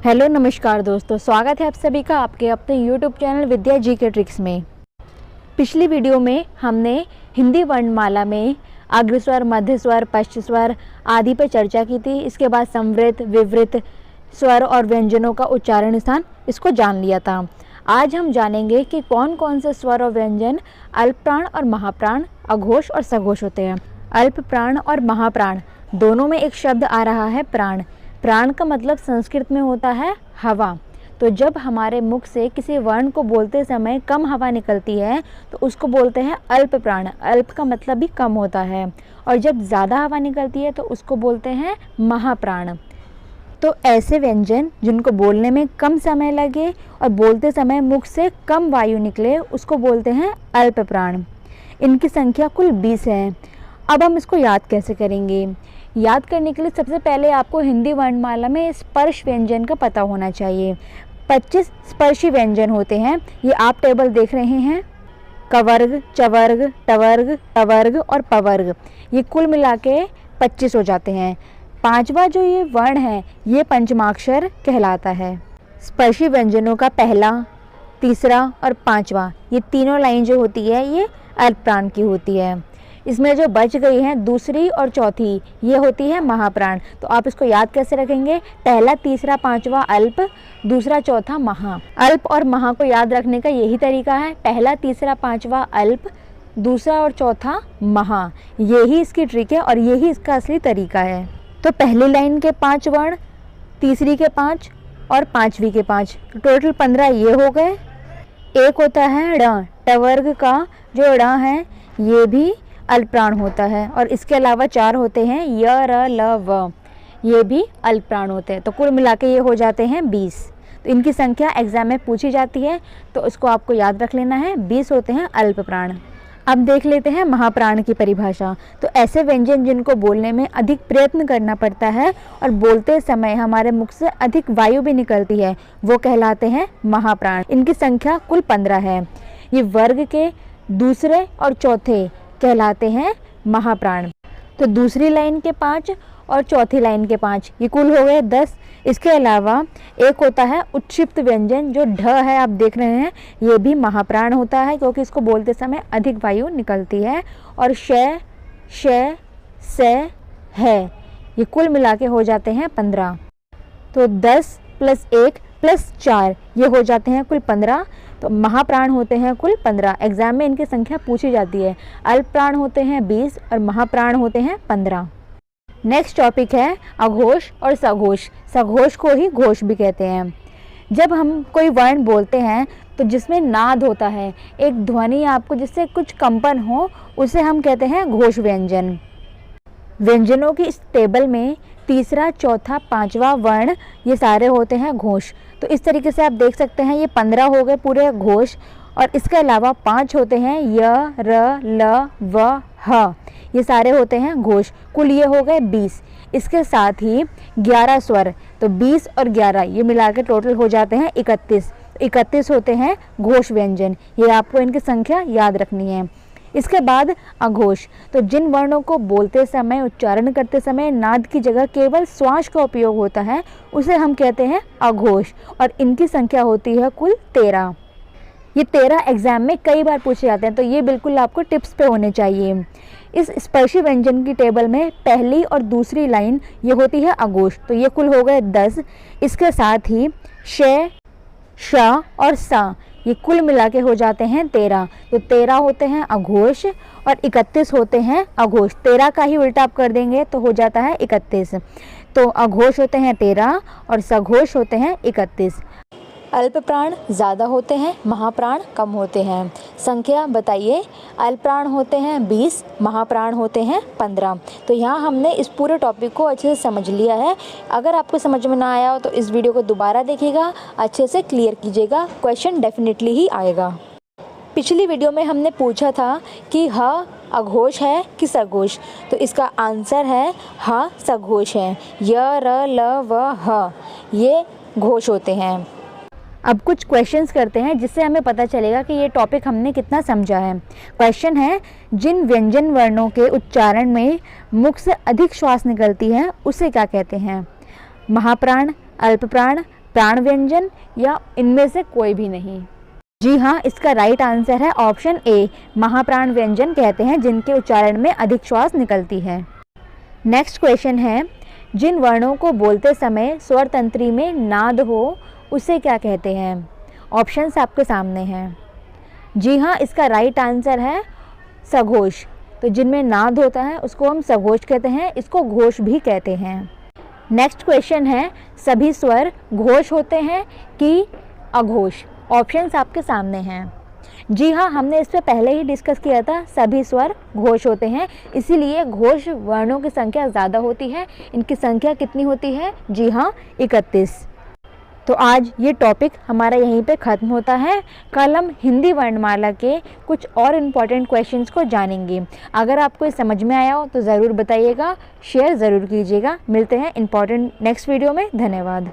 Hello नमस्कार दोस्तों, स्वागत है आप सभी का आपके अपने यूट्यूब चैनल विद्या जी के ट्रिक्स में। पिछली वीडियो में हमने हिंदी वर्णमाला में अग्रस्वर, मध्य स्वर, पश्च स्वर आदि पर चर्चा की थी। इसके बाद संवृत, विवृत स्वर और व्यंजनों का उच्चारण स्थान इसको जान लिया था। आज हम जानेंगे कि कौन कौन से स्वर और व्यंजन अल्प प्राण और महाप्राण, अघोष और सघोष होते हैं। अल्प प्राण और महाप्राण दोनों में एक शब्द आ रहा है प्राण। प्राण का मतलब संस्कृत में होता है हवा। तो जब हमारे मुख से किसी वर्ण को बोलते समय कम हवा निकलती है तो उसको बोलते हैं अल्प प्राण। अल्प का मतलब भी कम होता है। और जब ज़्यादा हवा निकलती है तो उसको बोलते हैं महाप्राण। तो ऐसे व्यंजन जिनको बोलने में कम समय लगे और बोलते समय मुख से कम वायु निकले उसको बोलते हैं अल्प प्राण। इनकी संख्या कुल 20 है। अब हम इसको याद कैसे करेंगे? याद करने के लिए सबसे पहले आपको हिंदी वर्णमाला में स्पर्श व्यंजन का पता होना चाहिए। 25 स्पर्शी व्यंजन होते हैं। ये आप टेबल देख रहे हैं। कवर्ग, चवर्ग, टवर्ग, टवर्ग और पवर्ग, ये कुल मिला के 25 हो जाते हैं। पांचवा जो ये वर्ण है ये पंचमाक्षर कहलाता है। स्पर्शी व्यंजनों का पहला, तीसरा और पांचवा ये तीनों लाइन जो होती है ये अल्प प्राण की होती है। इसमें जो बच गई हैं दूसरी और चौथी ये होती है महाप्राण। तो आप इसको याद कैसे रखेंगे? पहला, तीसरा, पांचवा अल्प, दूसरा, चौथा महा। अल्प और महा को याद रखने का यही तरीका है। पहला, तीसरा, पांचवा अल्प, दूसरा और चौथा महा। यही इसकी ट्रिक है और यही इसका असली तरीका है। तो पहली लाइन के 5 वर्ण, तीसरी के 5 और पांचवी के 5, टोटल 15 ये हो गए। एक होता है ड़। टवर्ग का जो ड़ है ये भी अल्प प्राण होता है। और इसके अलावा 4 होते हैं य, र, ल, व, ये भी अल्प प्राण होते हैं। तो कुल मिला के ये हो जाते हैं 20। तो इनकी संख्या एग्जाम में पूछी जाती है तो इसको आपको याद रख लेना है। 20 होते हैं अल्प प्राण। अब देख लेते हैं महाप्राण की परिभाषा। तो ऐसे व्यंजन जिनको बोलने में अधिक प्रयत्न करना पड़ता है और बोलते समय हमारे मुख से अधिक वायु भी निकलती है वो कहलाते हैं महाप्राण। इनकी संख्या कुल 15 है। ये वर्ग के दूसरे और चौथे कहलाते हैं महाप्राण। तो दूसरी लाइन के 5 और चौथी लाइन के 5 ये कुल हो गए 10। इसके अलावा एक होता है उत्क्षिप्त व्यंजन जो ढ है, आप देख रहे हैं, ये भी महाप्राण होता है क्योंकि इसको बोलते समय अधिक वायु निकलती है। और श, से, है, ये कुल मिला के हो जाते हैं 15। तो 10 + 1 + 4 ये हो जाते हैं कुल 15। तो महाप्राण होते हैं कुल 15। एग्जाम में इनकी संख्या पूछी जाती है। अल्प प्राण होते हैं 20 और महाप्राण होते हैं 15। नेक्स्ट टॉपिक है अघोष और सघोष। सघोष को ही घोष भी कहते हैं। जब हम कोई वर्ण बोलते हैं तो जिसमें नाद होता है, एक ध्वनि आपको जिससे कुछ कंपन हो, उसे हम कहते हैं घोष व्यंजन। व्यंजनों की इस टेबल में तीसरा, चौथा, पांचवा वर्ण ये सारे होते हैं घोष। तो इस तरीके से आप देख सकते हैं ये 15 हो गए पूरे घोष। और इसके अलावा 5 होते हैं य, र, ल, व, ह, ये सारे होते हैं घोष। कुल ये हो गए 20। इसके साथ ही 11 स्वर, तो 20 और 11 ये मिला के टोटल हो जाते हैं 31। 31 होते हैं घोष व्यंजन। ये आपको इनकी संख्या याद रखनी है। इसके बाद अघोष। तो जिन वर्णों को बोलते समय, उच्चारण करते समय नाद की जगह केवल श्वास का उपयोग होता है उसे हम कहते हैं अघोष। और इनकी संख्या होती है कुल 13। ये 13 एग्जाम में कई बार पूछे जाते हैं तो ये बिल्कुल आपको टिप्स पे होने चाहिए। इस स्पर्शी व्यंजन की टेबल में पहली और दूसरी लाइन ये होती है अघोष। तो ये कुल हो गए 10। इसके साथ ही श, श और स ये कुल मिला के हो जाते हैं 13। तो 13 होते हैं अघोष और 31 होते हैं अघोष। 13 का ही उल्टा आप कर देंगे तो हो जाता है 31। तो अघोष होते हैं 13 और सघोष होते हैं 31। अल्प प्राण ज़्यादा होते हैं, महाप्राण कम होते हैं। संख्या बताइए। अल्प प्राण होते हैं 20, महाप्राण होते हैं 15। तो यहाँ हमने इस पूरे टॉपिक को अच्छे से समझ लिया है। अगर आपको समझ में ना आया हो तो इस वीडियो को दोबारा देखिएगा, अच्छे से क्लियर कीजिएगा, क्वेश्चन डेफिनेटली ही आएगा। पिछली वीडियो में हमने पूछा था कि ह अघोष है कि सघोष। तो इसका आंसर है ह सघोष है। य, र, ल, व, ह ये घोष होते हैं। अब कुछ क्वेश्चंस करते हैं जिससे हमें पता चलेगा कि ये टॉपिक हमने कितना समझा है। क्वेश्चन है, जिन व्यंजन वर्णों के उच्चारण में मुख से अधिक श्वास निकलती है उसे क्या कहते हैं? महाप्राण, अल्प प्राण, प्राण व्यंजन या इनमें से कोई भी नहीं? जी हाँ, इसका राइट आंसर है ऑप्शन ए, महाप्राण व्यंजन कहते हैं जिनके उच्चारण में अधिक श्वास निकलती है। नेक्स्ट क्वेश्चन है, जिन वर्णों को बोलते समय स्वर तंत्री में नाद हो उसे क्या कहते हैं? ऑप्शंस आपके सामने हैं। जी हाँ, इसका राइट आंसर है सघोष। तो जिनमें नाद होता है उसको हम सघोष कहते हैं, इसको घोष भी कहते हैं। नेक्स्ट क्वेश्चन है, सभी स्वर घोष होते हैं कि अघोष? ऑप्शंस आपके सामने हैं। जी हाँ, हमने इस पे पहले ही डिस्कस किया था, सभी स्वर घोष होते हैं, इसीलिए घोष वर्णों की संख्या ज़्यादा होती है। इनकी संख्या कितनी होती है? जी हाँ, 31। तो आज ये टॉपिक हमारा यहीं पे ख़त्म होता है। कल हम हिंदी वर्णमाला के कुछ और इम्पॉर्टेंट क्वेश्चंस को जानेंगे। अगर आपको ये समझ में आया हो तो ज़रूर बताइएगा, शेयर ज़रूर कीजिएगा। मिलते हैं इम्पॉर्टेंट नेक्स्ट वीडियो में। धन्यवाद।